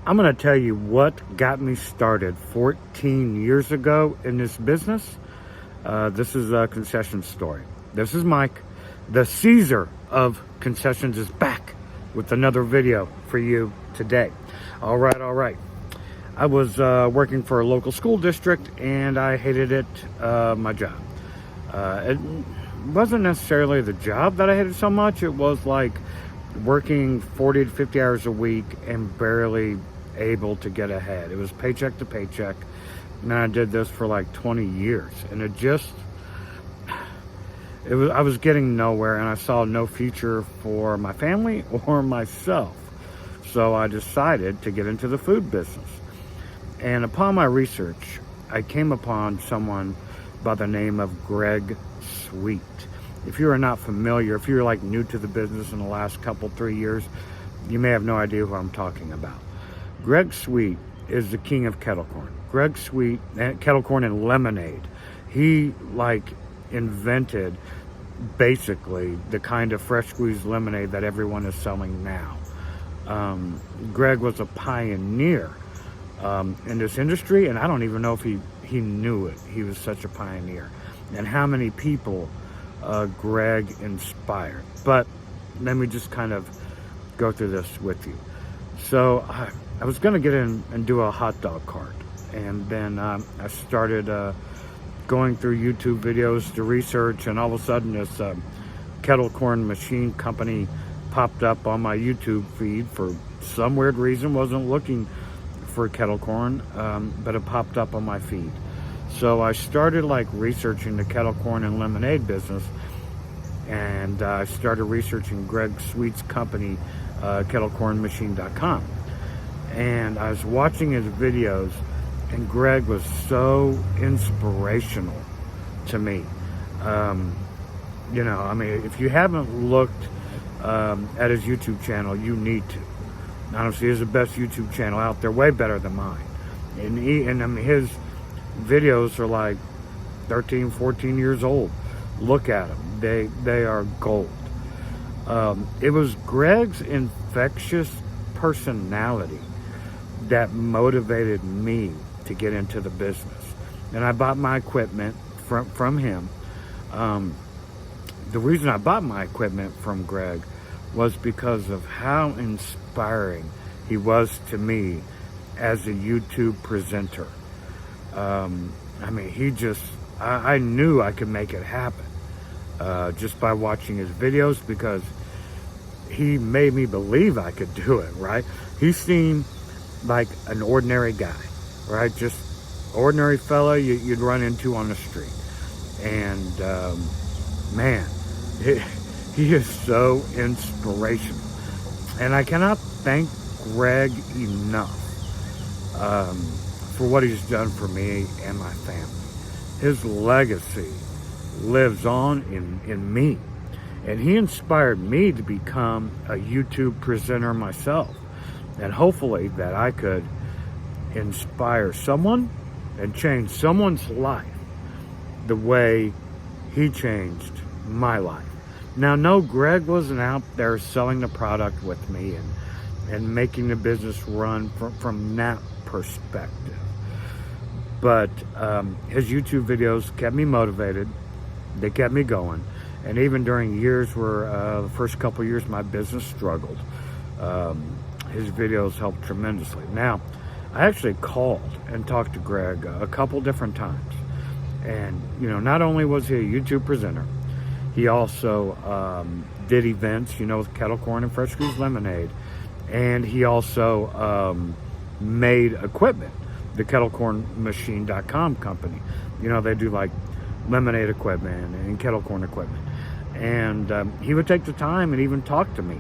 I'm going to tell you what got me started 14 years ago in this business. This is a concession story. This is Mike. The Caesar of concessions is back with another video for you today. All right. I was working for a local school district and I hated it, my job. It wasn't necessarily the job that I hated so much. It was like working 40 to 50 hours a week and barely able to get ahead. It was paycheck to paycheck, and I did this for like 20 years, and I was getting nowhere, and I saw no future for my family or myself. So I decided to get into the food business. And upon my research, I came upon someone by the name of Greg Sweet. If you are not familiar, if you're like new to the business in the last 3 years, you may have no idea who I'm talking about. Greg Sweet is the king of kettle corn. Greg Sweet, kettle corn and lemonade. He invented basically the kind of fresh squeezed lemonade that everyone is selling now. Greg was a pioneer in this industry, and I don't even know if he knew it. He was such a pioneer. And how many people Greg inspired. But let me just kind of go through this with you. So I was going to get in and do a hot dog cart, and then I started going through YouTube videos to research, and all of a sudden this kettle corn machine company popped up on my YouTube feed for some weird reason. Wasn't looking for kettle corn, but it popped up on my feed. So I started researching the kettle corn and lemonade business, and I started researching Greg Sweet's company, kettlecornmachine.com. And I was watching his videos, and Greg was so inspirational to me. If you haven't looked at his YouTube channel, you need to. Honestly, he's the best YouTube channel out there, way better than mine. And his videos are 13, 14 years old. Look at them. They are gold. It was Greg's infectious personality that motivated me to get into the business. And I bought my equipment from him. The reason I bought my equipment from Greg was because of how inspiring he was to me as a YouTube presenter. I knew I could make it happen just by watching his videos, because he made me believe I could do it, right? He seemed like an ordinary guy, right? Just ordinary fella you'd run into on the street. And man, he is so inspirational. And I cannot thank Greg enough for what he's done for me and my family. His legacy lives on in me. And he inspired me to become a YouTube presenter myself. And hopefully that I could inspire someone and change someone's life the way he changed my life. Now, no, Greg wasn't out there selling the product with me and making the business run from that perspective. But his YouTube videos kept me motivated. They kept me going. And even during years where the first couple years my business struggled, his videos helped tremendously. Now, I actually called and talked to Greg a couple different times. And, not only was he a YouTube presenter, he also did events, with kettle corn and fresh squeezed lemonade. And he also made equipment, the kettlecornmachine.com company. They do lemonade equipment and kettle corn equipment. And he would take the time and even talk to me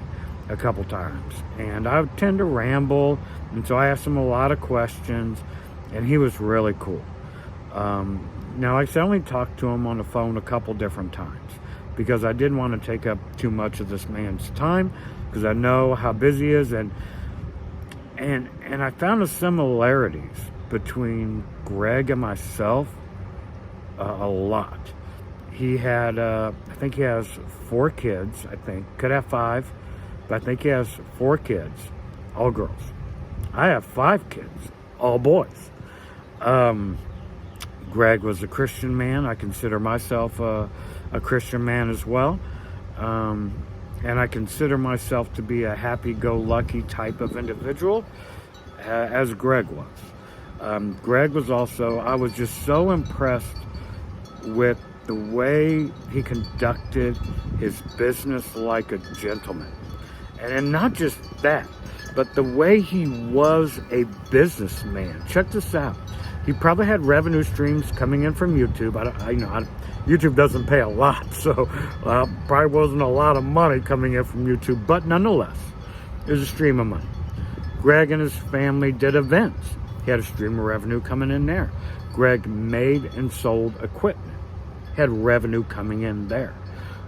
a couple times. And I would tend to ramble, and so I asked him a lot of questions, and he was really cool. Now, I only talked to him on the phone a couple different times because I didn't want to take up too much of this man's time, because I know how busy he is, and I found the similarities between Greg and myself a lot. He had, I think he has 4 kids, could have 5, but I think he has 4 kids, all girls. I have 5 kids, all boys. Greg was a Christian man. I consider myself a Christian man as well. And I consider myself to be a happy-go-lucky type of individual, as Greg was. Greg was also, I was just so impressed with the way he conducted his business like a gentleman. And not just that, but the way he was a businessman. Check this out. He probably had revenue streams coming in from YouTube. YouTube doesn't pay a lot, so probably wasn't a lot of money coming in from YouTube, but nonetheless, it was a stream of money. Greg and his family did events. He had a stream of revenue coming in there. Greg made and sold equipment. He had revenue coming in there.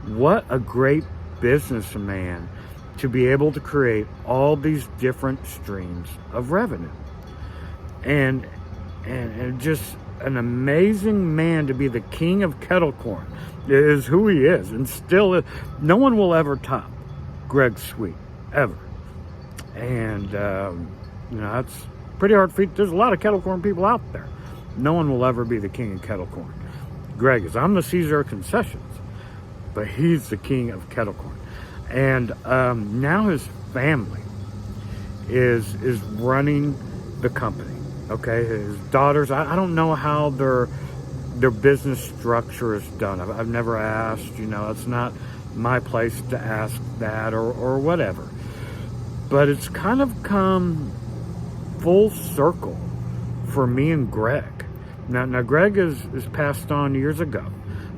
What a great businessman to be able to create all these different streams of revenue. And just an amazing man to be the King of Kettle Corn is who he is, and still is. No one will ever top Greg Sweet, ever. And that's pretty hard feat. There's a lot of kettle corn people out there. No one will ever be the King of Kettle Corn. Greg is. I'm the Caesar of concessions, but he's the King of Kettle Corn. And now his family is running the company. Okay, his daughters, I don't know how their business structure is done. I've never asked, it's not my place to ask that or whatever. But it's kind of come full circle for me and Greg. Now Greg is passed on years ago.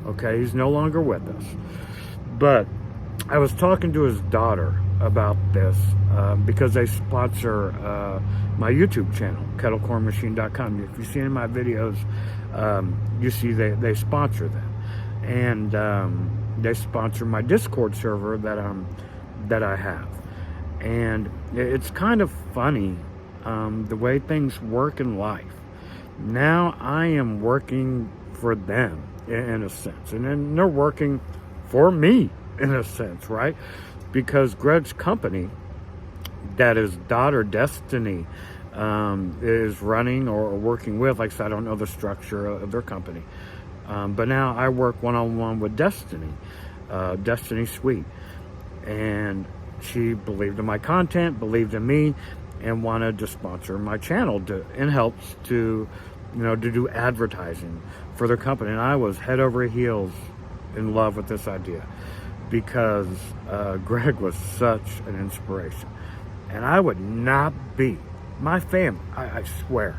Okay, he's no longer with us. But I was talking to his daughter about this because they sponsor my YouTube channel, kettlecornmachine.com. If you see any of my videos, you see they sponsor that, and they sponsor my Discord server that I have. And it's kind of funny the way things work in life. Now I am working for them in a sense, and then they're working for me in a sense, right? Because Greg's company that his daughter Destiny is running or working with, like I said, I don't know the structure of their company, but now I work one-on-one with Destiny Sweet, and she believed in my content, believed in me, and wanted to sponsor my channel and helps to do advertising for their company. And I was head over heels in love with this idea, because Greg was such an inspiration. And I would not be, my family, I swear,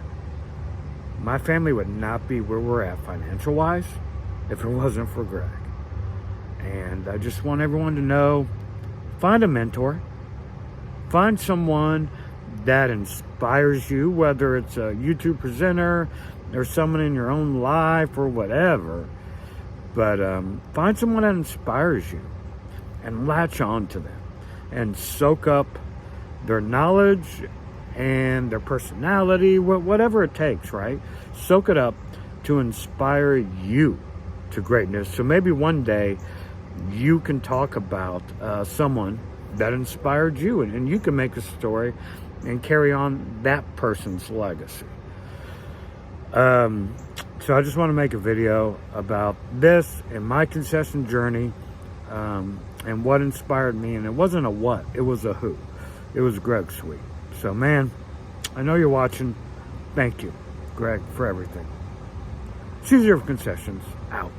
my family would not be where we're at financial-wise if it wasn't for Greg. And I just want everyone to know, find a mentor, find someone that inspires you, whether it's a YouTube presenter or someone in your own life or whatever. But find someone that inspires you and latch on to them and soak up their knowledge and their personality, whatever it takes, right? Soak it up to inspire you to greatness. So maybe one day you can talk about someone that inspired you, and you can make a story and carry on that person's legacy. So I just want to make a video about this and my concession journey, and what inspired me. And it wasn't a what, it was a who. It was Greg Sweet. So man, I know you're watching. Thank you, Greg, for everything. Caesar of Concessions, out.